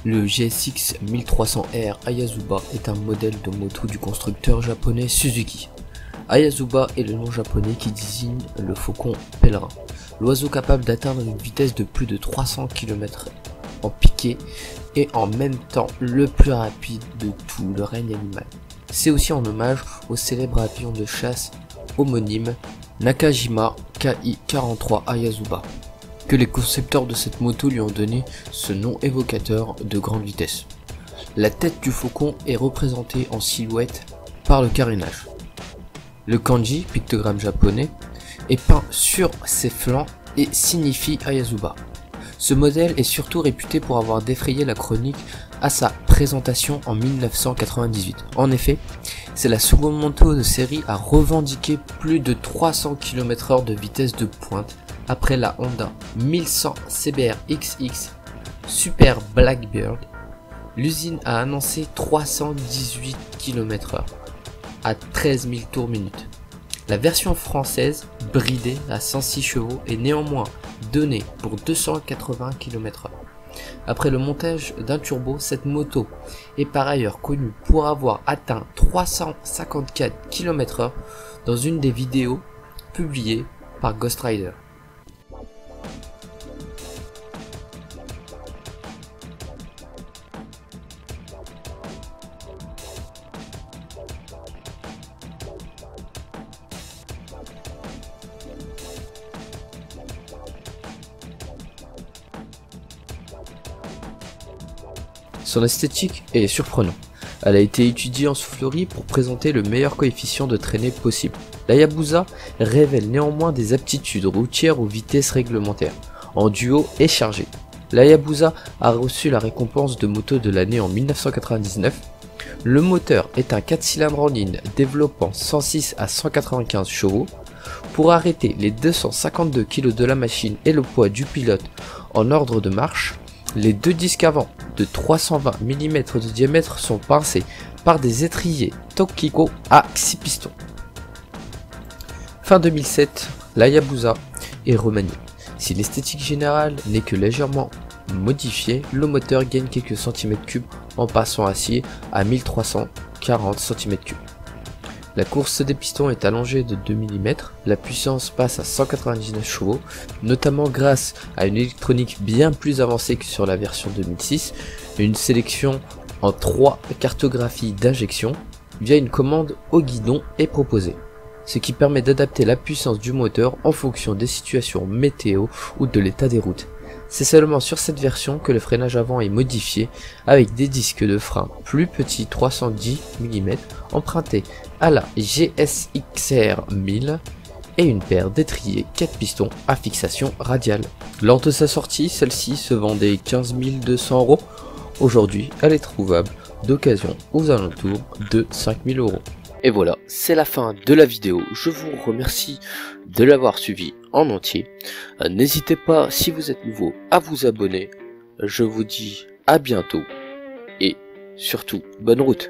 Le GSX 1300R Ayazuba est un modèle de moto du constructeur japonais Suzuki. Ayazuba est le nom japonais qui désigne le faucon pèlerin, l'oiseau capable d'atteindre une vitesse de plus de 300 km en piqué et en même temps le plus rapide de tout le règne animal. C'est aussi en hommage au célèbre avion de chasse homonyme Nakajima Ki-43 Ayazuba que les concepteurs de cette moto lui ont donné ce nom évocateur de grande vitesse. La tête du faucon est représentée en silhouette par le carénage. Le kanji, pictogramme japonais, est peint sur ses flancs et signifie Ayazuba. Ce modèle est surtout réputé pour avoir défrayé la chronique à sa présentation en 1998. En effet, c'est la seconde moto de série à revendiquer plus de 300 km/h de vitesse de pointe après la Honda 1100 CBR XX Super Blackbird. L'usine a annoncé 318 km/h à 13 000 tours minute. La version française, bridée à 106 chevaux, est néanmoins donnée pour 280 km/h. Après le montage d'un turbo, cette moto est par ailleurs connue pour avoir atteint 354 km/h dans une des vidéos publiées par Ghost Rider. Son esthétique est surprenante. Elle a été étudiée en soufflerie pour présenter le meilleur coefficient de traînée possible. L'Hayabusa révèle néanmoins des aptitudes routières aux vitesses réglementaires, en duo et chargé. L'Hayabusa a reçu la récompense de moto de l'année en 1999. Le moteur est un 4 cylindres en ligne développant 106 à 195 chevaux. Pour arrêter les 252 kg de la machine et le poids du pilote en ordre de marche, les deux disques avant de 320 mm de diamètre sont pincés par des étriers Tokiko à 6 pistons. Fin 2007, l'Hayabusa est remanié. Si l'esthétique générale n'est que légèrement modifiée, le moteur gagne quelques centimètres cubes en passant acier à 1340 cm3. La course des pistons est allongée de 2 mm, la puissance passe à 199 chevaux, notamment grâce à une électronique bien plus avancée que sur la version 2006, une sélection en 3 cartographies d'injection via une commande au guidon est proposée, ce qui permet d'adapter la puissance du moteur en fonction des situations météo ou de l'état des routes. C'est seulement sur cette version que le freinage avant est modifié avec des disques de frein plus petits 310 mm empruntés à la GSXR 1000 et une paire d'étriers 4 pistons à fixation radiale. Lors de sa sortie, celle-ci se vendait 15 200 €. Aujourd'hui, elle est trouvable d'occasion aux alentours de 5 000 €. Et voilà, c'est la fin de la vidéo. Je vous remercie de l'avoir suivi en entier. N'hésitez pas, si vous êtes nouveau, à vous abonner. Je vous dis à bientôt et surtout, bonne route.